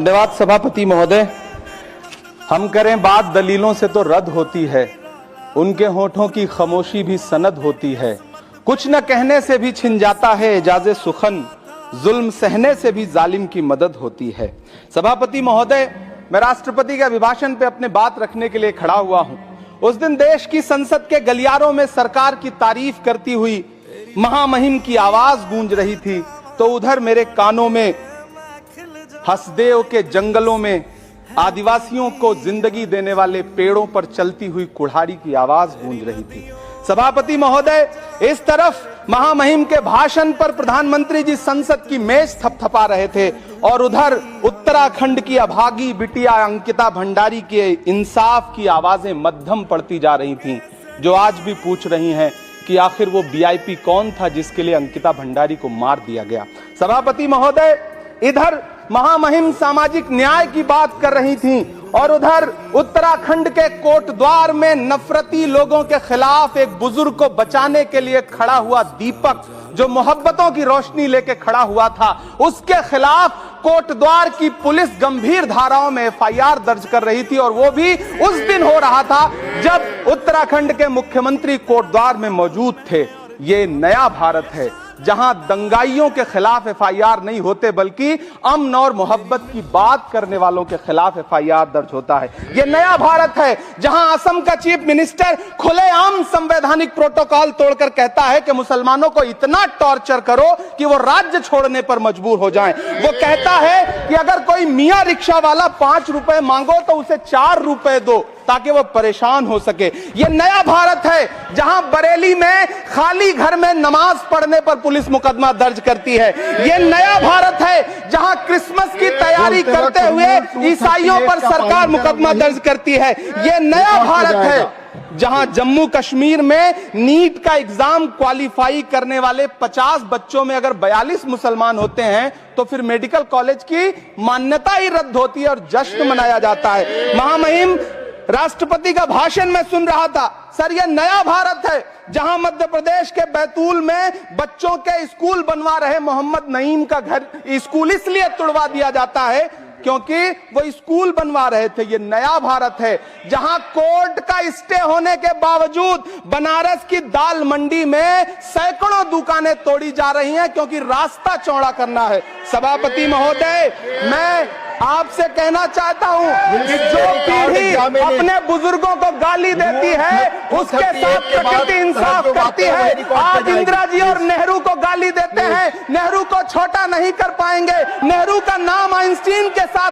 धन्यवाद सभापति महोदय। हम करें बात दलीलों से तो रद्द होती है, उनके होठों की खामोशी भी सनद होती है। कुछ न कहने से भी छिन जाता है एजाज़े सुखन, जुल्म सहने से भी जालिम की मदद होती है। सभापति महोदय, मैं राष्ट्रपति के अभिभाषण पे अपने बात रखने के लिए खड़ा हुआ हूं। उस दिन देश की संसद के गलियारों में सरकार की तारीफ करती हुई महामहिम की आवाज गूंज रही थी, तो उधर मेरे कानों में हसदेव के जंगलों में आदिवासियों को जिंदगी देने वाले पेड़ों पर चलती हुई कुल्हाड़ी की आवाज गूंज रही थी। सभापति महोदय, इस तरफ महामहिम के भाषण पर प्रधानमंत्री जी संसद की मेज थपथपा रहे थे और उधर उत्तराखंड की अभागी बिटिया अंकिता भंडारी के इंसाफ की आवाजें मध्यम पड़ती जा रही थीं, जो आज भी पूछ रही हैं कि आखिर वो वीआईपी कौन था जिसके लिए अंकिता भंडारी को मार दिया गया। सभापति महोदय, इधर महामहिम सामाजिक न्याय की बात कर रही थीं और उधर उत्तराखंड के कोटद्वार में नफरती लोगों के खिलाफ एक बुजुर्ग को बचाने के लिए खड़ा हुआ दीपक, जो मोहब्बतों की रोशनी लेके खड़ा हुआ था, उसके खिलाफ कोटद्वार की पुलिस गंभीर धाराओं में एफआईआर दर्ज कर रही थी। और वो भी उस दिन हो रहा था जब उत्तराखंड के मुख्यमंत्री कोटद्वार में मौजूद थे। ये नया भारत है जहां दंगाइयों के खिलाफ एफआईआर नहीं होते, बल्कि अमन और मोहब्बत की बात करने वालों के खिलाफ एफआईआर दर्ज होता है। यह नया भारत है जहां असम का चीफ मिनिस्टर खुलेआम संवैधानिक प्रोटोकॉल तोड़कर कहता है कि मुसलमानों को इतना टॉर्चर करो कि वो राज्य छोड़ने पर मजबूर हो जाएं। वो कहता है कि अगर कोई मियां रिक्शा वाला 5 रुपए मांगो तो उसे 4 रुपए दो ताकि वो परेशान हो सके। ये नया भारत है जहां बरेली में खाली घर में नमाज पढ़ने पर पुलिस मुकदमा दर्ज करती है। ये नया भारत है जहां क्रिसमस की तैयारी करते हुए ईसाइयों पर सरकार मुकदमा दर्ज करती है। ये नया भारत है जहां जम्मू कश्मीर में नीट का एग्जाम क्वालिफाई करने वाले 50 बच्चों में अगर 42 मुसलमान होते हैं तो फिर मेडिकल कॉलेज की मान्यता ही रद्द होती है और जश्न मनाया जाता है। महामहिम राष्ट्रपति का भाषण में सुन रहा था। सर, यह नया भारत है जहां मध्य प्रदेश के बैतूल में बच्चों के स्कूल बनवा रहे मोहम्मद नईम का घर स्कूल इसलिए तुड़वा दिया जाता है क्योंकि वो स्कूल बनवा रहे थे। ये नया भारत है जहां कोर्ट का स्टे होने के बावजूद बनारस की दाल मंडी में सैकड़ों दुकानें तोड़ी जा रही हैं क्योंकि रास्ता चौड़ा करना है। सभापति महोदय, मैं आपसे कहना चाहता हूं कि जो पीढ़ी अपने बुजुर्गों को गाली देती है उसके साथ प्रकृति इंसाफ करती है। आज इंदिरा जी और नेहरू को गाली देते हैं, नेहरू को छोटा नहीं कर पाएंगे। नेहरू का नाम आइंस्टीन के साथ